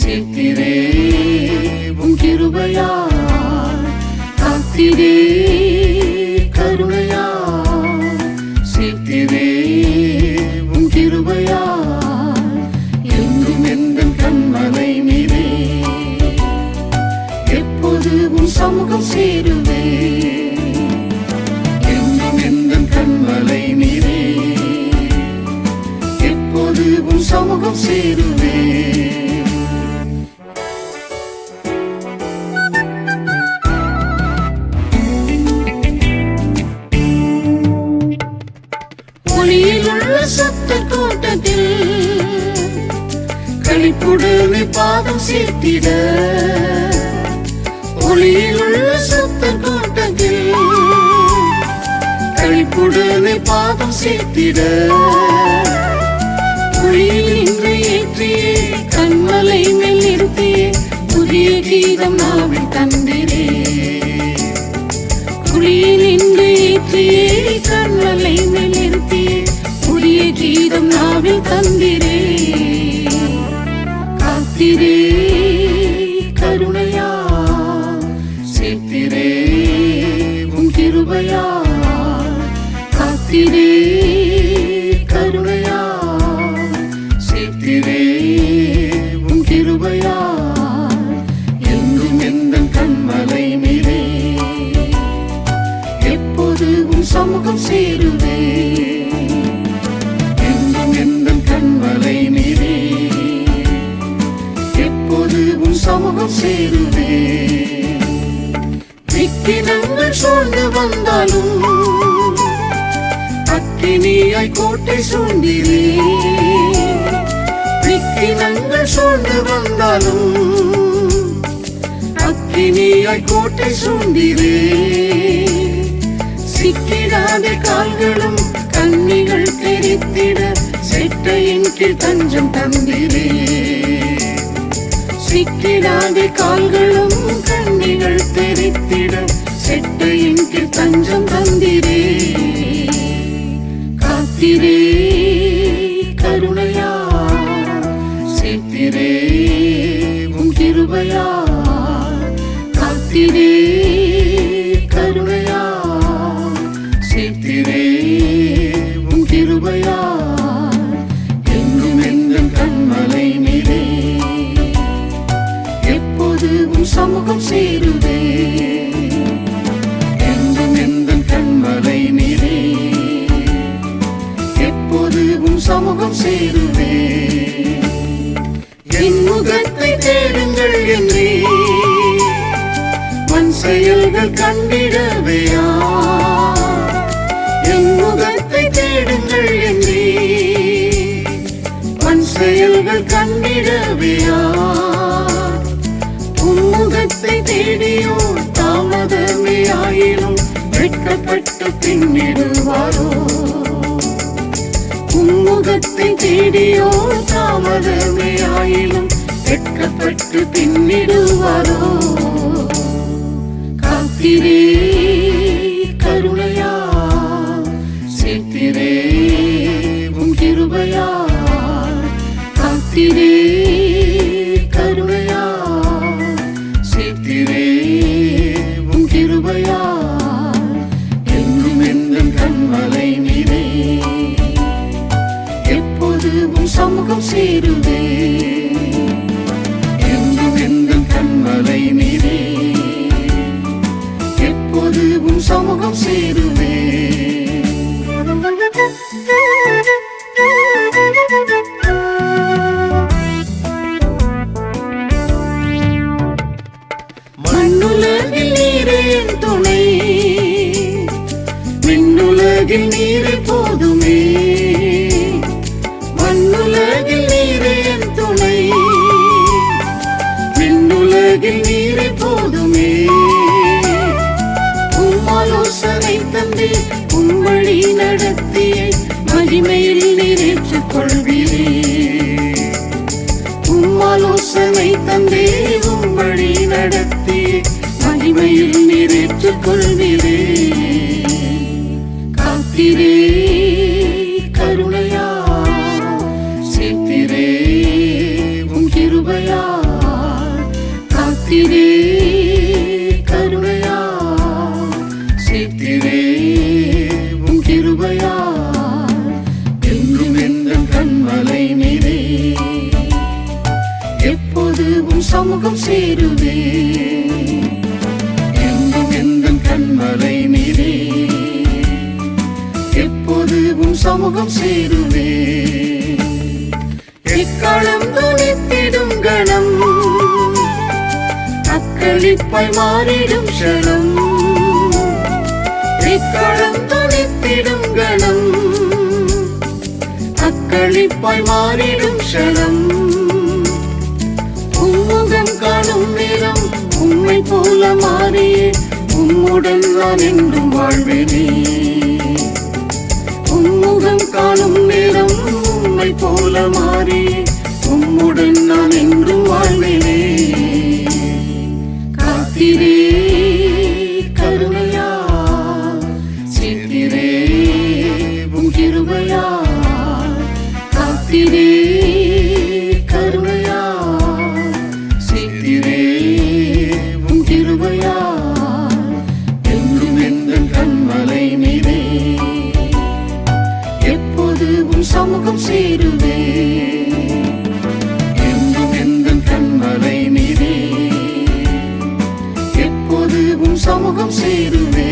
சேர்த்திரே உம் கிருபையால், காத்திரே கருணையால், சேர்த்திரே உம் கிருபையால், என்றும் எந்தன் கண்மலை நீரே, எப்போது உம் சமூகம் சேருவே, என்றும் எந்தன் கண்மலை நீரே, எப்போது உம் சமூகம் சேருவே. ஒளியிலுள்ள சத்த கூட்டத்தில் களிப்புடனே பாதம் சேர்த்திட, ஒளியிலுள்ள சத்த கூட்டத்தில் களிப்புடனே பாதம் சேர்த்திட, ஒளியில் இன்று ஏற்றியே கண்மலை மேல் நிறுத்தியே புதிய கீதம் நாவில் தந்திரே, ஒளியில் இன்று ஏற்றியே கண்மலை மேல் நிறுத்தியே புதிய கீதம் நாவில் தந்திரே, காத்திரே கருணையால், சேர்த்திரே உம் கிருபையால், காத்திரே கருணையால், சேர்த்திரே உம் கிருபையால், என்றும் எந்தன் கண்மலை நீரே, எப்போது உம் சமூகம் சேருவே, என்றும் எந்தன் கண்மலை நீரே, எப்போது உம் சமூகம் சேருவே. விக்கினங்கள் சூழ்ந்து வந்தாலும் அக்கினியாய் கோட்டை சூழ்ந்திரே, விக்கினங்கள் சூழ்ந்து வந்தாலும் அக்கினியாய் கோட்டை சூழ்ந்திரே, சிக்கிடாத கால்களும் கண்ணிகள் தெரித்திட செட்டையின் கீழ் தஞ்சம் தந்திரே, சிக்கிடாத கால்களும் கண்ணிகள் தெரித்திட செட்டையின் கீழ் தஞ்சம் தந்திரே, காத்திரே கருணையால், சேர்த்திரே உம் கிருபையால், காத்திரே கருணையால், சேர்த்திரே உம் கிருபையால், என்றும் எந்தன் கண்மலை நீரே, எப்போது உம் சமூகம் சேருவே, என்றும் எந்தன் கண்மலை நீரே, எப்போது உம் சமூகம் சேருவே. என் முகத்தை தேடுங்கள் என்றே மண் செயல்கள் கண்டிடவேயா, என் முகத்தை தேடுங்கள் என்றே மண் செயல்கள் கண்டிடவேயா, உம் முகத்தை தேடியோ தாமதமே ஆயினும் வெட்கப்பட்டு பின்னிடுவாரோ, உம்முகத்தை தேடியோ தாமதமே ஆயினும் வெட்கப்பட்டு பின்னிடுவாரோ, காத்திரே கருணையால், சேர்த்திரே உம் கிருபையால், காத்திரே கருணையால், சேர்த்திரே உம் கிருபையால், என்றும் எந்தன் கண்மலை நீரே, எப்போது உம் சமூகம் சேருவே, என்றும் எந்தன் கண்மலை நீரே, எப்போது உம் சமூகம் சேருவே. மண்ணுலகில் நீரே என் துணை, விண்ணுலகில் நீரே போதுமே, மண்ணுலகில் நீரே என் துணை, விண்ணுலகில் நீரே போதுமே, உம் ஆலோசனை தந்தே உம் வழி நடத்தியே மகிமையில் நிறைவேற்றிக் கொள்வீரே, உம் ஆலோசனை தந்தே உம் வழி நடத்தியே மகிமையில் நிறைவேற்றிக் கொள்வீரே, காத்திரே கருணையால், சேர்த்திரே உம் கிருபையால், காத்திரே கருணையா சேர்த்திரே உன் கிருபையா என்றும் எந்தன் கண்மலை நீரே எப்போது உன் சமூகம் சேருவே என்றும் எந்தன் கண்மலை நீரே எப்போது உன் சமூகம் சேருவே எக்காலம் துணித்திடும் கணம் அக்களிப்பாய் மாறிடும் க்ஷணம் எக்காலம் துணித்திடும் கணம் அக்களிப்பாய் மாறிடும் க்ஷணம் உம்முகம் காணும் நேரம் உம்மை போல மாறியே உம்முடன் நான் என்றும் வாழ்வேனே உம்முகம் காணும் நேரம் உம்மை போல மாறியே உம்முடன் நான் என்றும் வாழ்வேனே காத்திரே கருணையா சேர்த்திரே உன் கிருபையா காத்திரே கருணையா சேர்த்திரே உன் கிருபையா என்றும் எந்தன் கண்மலை நீரே எப்போது உன் சமூகம் சேருவே என்றும் எந்தன் கண்மலை நீரே எப்போது உன் சமூகம் சேருவே